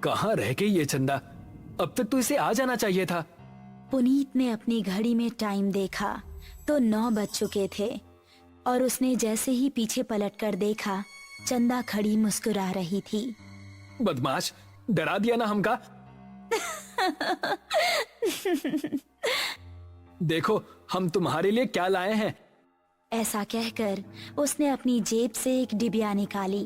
कहाँ रह गई ये चंदा? अब तक तो इसे आ जाना चाहिए था। पुनीत ने अपनी घड़ी में टाइम देखा तो 9 बज चुके थे और उसने जैसे ही पीछे पलटकर देखा, चंदा खड़ी मुस्कुरा रही थी। बदमाश, डरा दिया ना हमका। देखो हम तुम्हारे लिए क्या लाए हैं। ऐसा कहकर उसने अपनी जेब से एक डिबिया निकाली।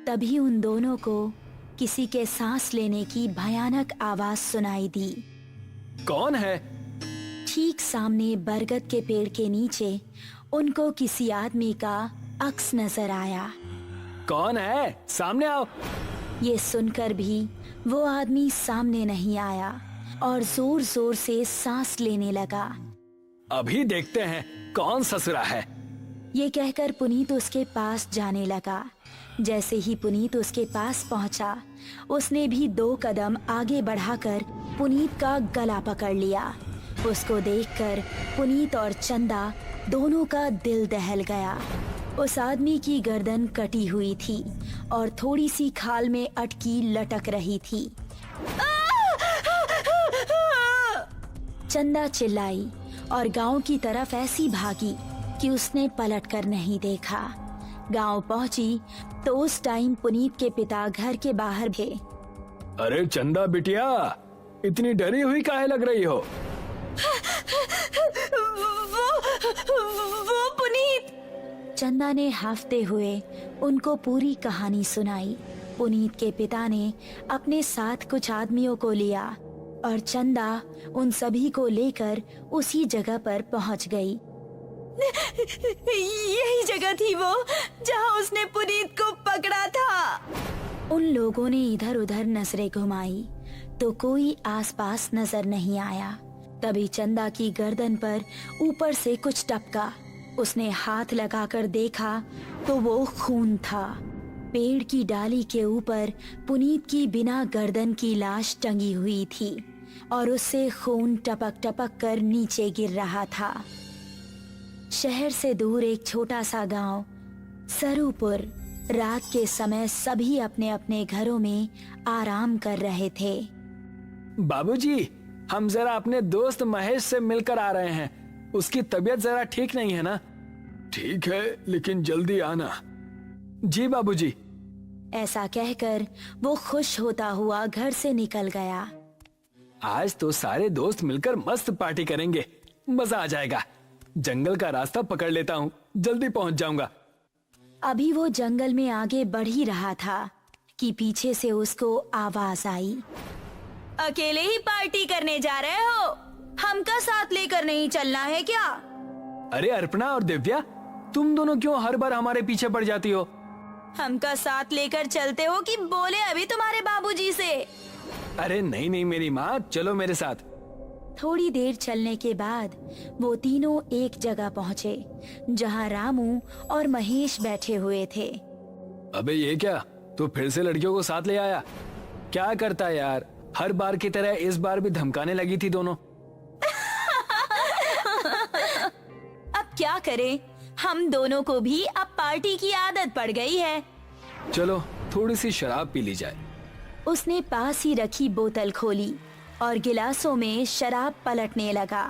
तभी उन दोनों को किसी के सांस लेने की भयानक आवाज सुनाई दी। कौन है? ठीक सामने बरगद के पेड़ के नीचे उनको किसी आदमी का अक्स नजर आया। कौन है? सामने आओ। ये सुनकर भी वो आदमी सामने नहीं आया और जोर जोर से सांस लेने लगा। अभी देखते हैं कौन ससुरा है। ये कहकर पुनीत उसके पास जाने लगा। जैसे ही पुनीत उसके पास पहुंचा, उसने भी 2 कदम आगे बढ़ाकर पुनीत का गला पकड़ लिया। उसको देखकर पुनीत और चंदा दोनों का दिल दहल गया। उस आदमी की गर्दन कटी हुई थी और थोड़ी सी खाल में अटकी लटक रही थी। चंदा चिल्लाई और गांव की तरफ ऐसी भागी कि उसने पलटकर नहीं देखा। गांव पहुंची तो उस टाइम पुनीत के पिता घर के बाहर थे। अरे चंदा बिटिया, इतनी डरी हुई काहे लग रही हो? वो पुनीत। चंदा ने हाफते हुए उनको पूरी कहानी सुनाई। पुनीत के पिता ने अपने साथ कुछ आदमियों को लिया और चंदा उन सभी को लेकर उसी जगह पर पहुंच गई। यही जगह थी वो जहां उसने पुनीत को पकड़ा था। उन लोगों ने इधर उधर नजरें घुमाई तो कोई आसपास नजर नहीं आया। तभी चंदा की गर्दन पर ऊपर से कुछ टपका। उसने हाथ लगाकर देखा तो वो खून था। पेड़ की डाली के ऊपर पुनीत की बिना गर्दन की लाश टंगी हुई थी और उससे खून टपक टपक कर नीचे गिर रहा था। शहर से दूर एक छोटा सा गांव सरूपुर। रात के समय सभी अपने अपने घरों में आराम कर रहे थे। बाबूजी, हम जरा अपने दोस्त महेश से मिलकर आ रहे हैं। उसकी तबीयत जरा ठीक नहीं है ना? ठीक है, लेकिन जल्दी आना। जी बाबूजी। ऐसा कहकर वो खुश होता हुआ घर से निकल गया। आज तो सारे दोस्त मिलकर मस्त पार्टी करेंगे, मजा आ जाएगा। जंगल का रास्ता पकड़ लेता हूँ, जल्दी पहुँच जाऊंगा। अभी वो जंगल में आगे बढ़ ही रहा था कि पीछे से उसको आवाज आई। अकेले ही पार्टी करने जा रहे हो? हमका साथ लेकर नहीं चलना है क्या? अरे अर्पणा और दिव्या, तुम दोनों क्यों हर बार हमारे पीछे पड़ जाती हो? हमका साथ लेकर चलते हो कि बोले अभी तुम्हारे बाबूजी से? अरे नहीं नहीं मेरी माँ, चलो मेरे साथ। थोड़ी देर चलने के बाद वो तीनों एक जगह पहुँचे जहाँ रामू और महेश बैठे हुए थे। अबे ये क्या, तू फिर से लड़कियों को साथ ले आया? क्या करता है यार, हर बार की तरह इस बार भी धमकाने लगी थी दोनों। अब क्या करें, हम दोनों को भी अब पार्टी की आदत पड़ गई है। चलो थोड़ी सी शराब पी ली जाए। उसने पास ही रखी बोतल खोली और गिलासों में शराब पलटने लगा।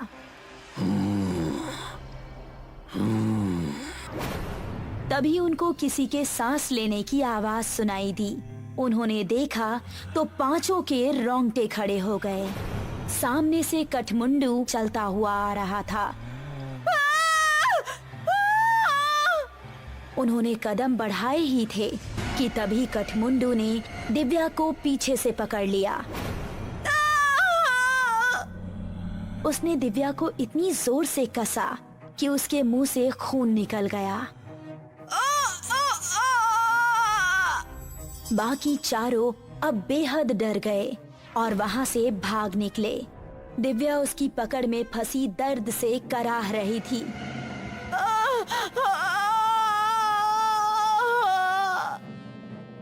तभी उनको किसी के सांस लेने की आवाज सुनाई दी। उन्होंने देखा तो पांचों के रोंगटे खड़े हो गए। सामने से कठमुंडू चलता हुआ आ रहा था। उन्होंने कदम बढ़ाए ही थे कि तभी कठमुंडू ने दिव्या को पीछे से पकड़ लिया। उसने दिव्या को इतनी जोर से कसा कि उसके मुंह से खून निकल गया। बाकी चारों अब बेहद डर गए और वहां से भाग निकले। दिव्या उसकी पकड़ में फंसी दर्द से कराह रही थी।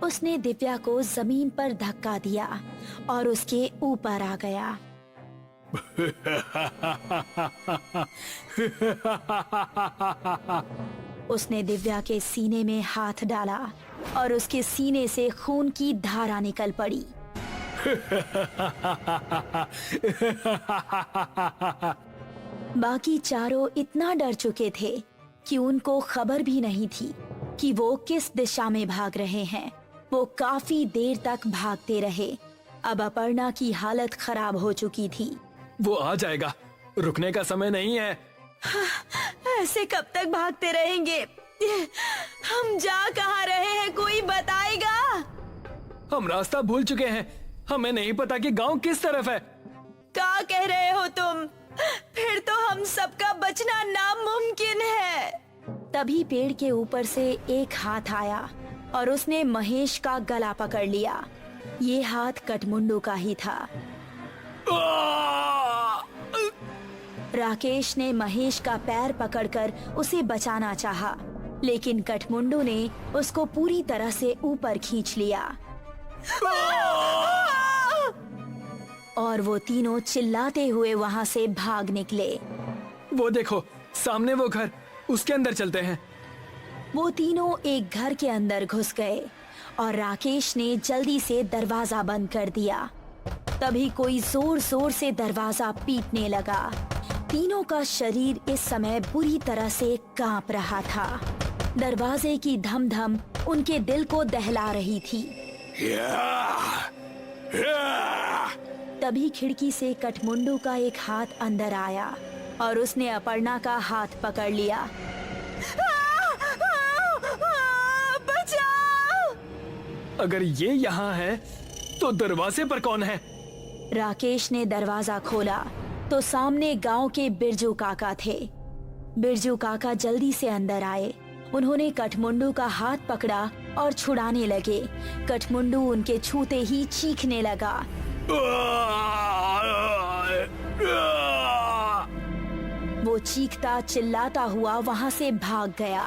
उसने दिव्या को जमीन पर धक्का दिया और उसके ऊपर आ गया। उसने दिव्या के सीने में हाथ डाला और उसके सीने से खून की धारा निकल पड़ी। बाकी चारों इतना डर चुके थे कि उनको खबर भी नहीं थी कि वो किस दिशा में भाग रहे हैं। वो काफी देर तक भागते रहे। अब अपर्णा की हालत खराब हो चुकी थी। वो आ जाएगा, रुकने का समय नहीं है। ऐसे कब तक भागते रहेंगे? हम जा कहाँ रहे हैं, कोई बताएगा? हम रास्ता भूल चुके हैं, हमें नहीं पता कि गांव किस तरफ है। क्या कह रहे हो तुम? फिर तो हम सबका बचना नामुमकिन है। तभी पेड़ के ऊपर से एक हाथ आया और उसने महेश का गला पकड़ लिया। ये हाथ कठमुंडू का ही था। राकेश ने महेश का पैर पकड़कर उसे बचाना चाहा, लेकिन कठमुंडू ने उसको पूरी तरह से ऊपर खींच लिया और वो तीनों चिल्लाते हुए वहाँ से भाग निकले। वो देखो, सामने वो घर, उसके अंदर चलते हैं। वो तीनों एक घर के अंदर घुस गए और राकेश ने जल्दी से दरवाजा बंद कर दिया। तभी कोई जोर जोर से दरवाजा पीटने लगा। तीनों का शरीर इस समय बुरी तरह से कांप रहा था। दरवाजे की धम धम उनके दिल को दहला रही थी। तभी खिड़की से कठमुंडू का एक हाथ अंदर आया और उसने अपर्णा का हाथ पकड़ लिया। बचाओ! अगर ये यहाँ है तो दरवाजे पर कौन है? राकेश ने दरवाजा खोला तो सामने गांव के बिरजू काका थे। बिरजू काका जल्दी से अंदर आए। उन्होंने कठमुंडू का हाथ पकड़ा और छुड़ाने लगे। कठमुंडू उनके छूते ही चीखने लगा। वो चीखता चिल्लाता हुआ वहाँ से भाग गया।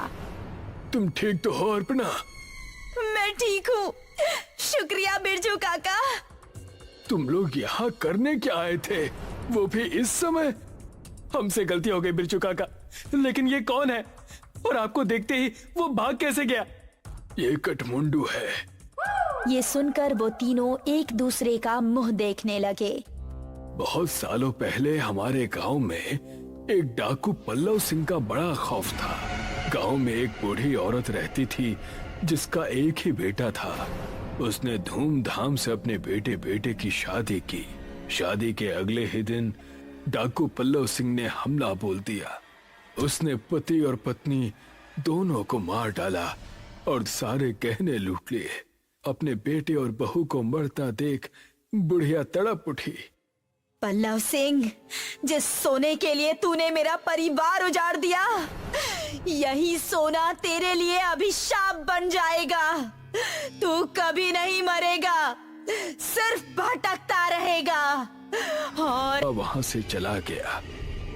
तुम ठीक तो हो अर्पणा? मैं ठीक हूँ, शुक्रिया बिरजू काका। तुम लोग यहाँ करने क्या आए थे, वो भी इस समय? हमसे गलती हो गई बिरजू काका, लेकिन ये कौन है और आपको देखते ही वो भाग कैसे गया? ये कठमुंडू है। ये सुनकर वो तीनों एक दूसरे का मुंह देखने लगे। बहुत सालों पहले हमारे गांव में एक डाकू पल्लव सिंह का बड़ा खौफ था। गांव में एक बूढ़ी औरत रहती थी जिसका एक ही बेटा था। उसने धूमधाम से अपने बेटे की शादी की। शादी के अगले ही दिन डाकू पल्लव सिंह ने हमला बोल दिया। उसने पति और पत्नी दोनों को मार डाला और सारे गहने लूट लिए। अपने बेटे और बहू को मरता देख बुढ़िया तड़प उठी। पल्लव सिंह, जिस सोने के लिए तूने मेरा परिवार उजाड़ दिया, यही सोना तेरे लिए अभिशाप बन जाएगा। तू कभी नहीं मरेगा, सिर्फ भटकता रहेगा। और वहां से चला गया।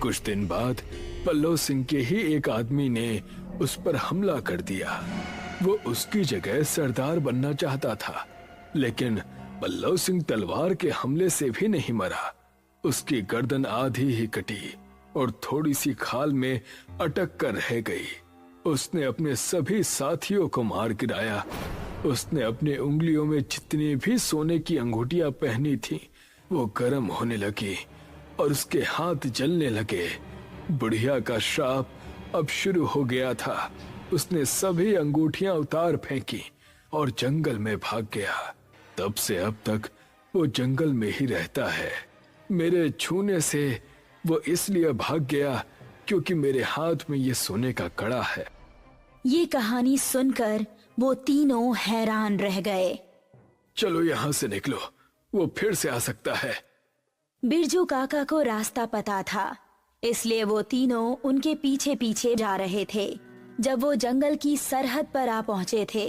कुछ दिन बाद पल्लव सिंह के ही एक आदमी ने उस पर हमला कर दिया। वो उसकी जगह सरदार बनना चाहता था, लेकिन पल्लव सिंह तलवार के हमले से भी नहीं मरा। उसकी गर्दन आधी ही कटी और थोड़ी सी खाल में अटक कर रह गई। उसने अपने सभी साथियों को मार गिराया। उसने अपने उंगलियों में जितनी भी सोने की अंगूठियां पहनी थी वो गर्म होने लगी और उसके हाथ जलने लगे। बुढ़िया का श्राप अब शुरू हो गया था। उसने सभी अंगूठियां उतार फेंकी और जंगल में भाग गया। तब से अब तक वो जंगल में ही रहता है। मेरे छूने से वो इसलिए भाग गया क्योंकि मेरे हाथ में ये सोने का कड़ा है। ये कहानी सुनकर वो तीनों हैरान रह गए। चलो यहाँ से निकलो, वो फिर से आ सकता है। बिरजू काका को रास्ता पता था, इसलिए वो तीनों उनके पीछे पीछे जा रहे थे। जब वो जंगल की सरहद पर आ पहुँचे थे,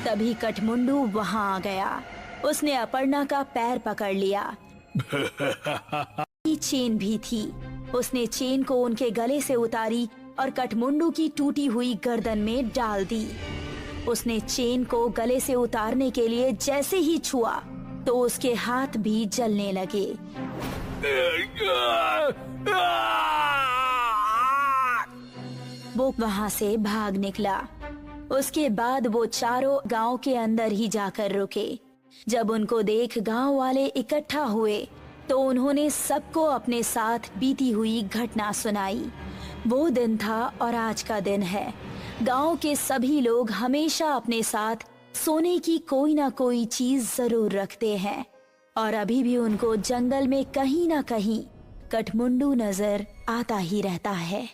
तभी कठमुंडू वहाँ आ गया। उसने अपर्णा का पैर पकड़ लिया। चेन भी थी। उसने चेन को उनके गले से उतारी और कठमुंडू की टूटी हुई गर्दन में डाल दी। उसने चेन को गले से उतारने के लिए जैसे ही छुआ तो उसके हाथ भी जलने लगे। वो वहाँ से भाग निकला। उसके बाद वो चारों गांव के अंदर ही जाकर रुके। जब उनको देख गांव वाले इकट्ठा हुए तो उन्होंने सबको अपने साथ बीती हुई घटना सुनाई। वो दिन था और आज का दिन है। गांव के सभी लोग हमेशा अपने साथ सोने की कोई ना कोई चीज जरूर रखते हैं और अभी भी उनको जंगल में कहीं ना कहीं कठमुंडू नजर आता ही रहता है।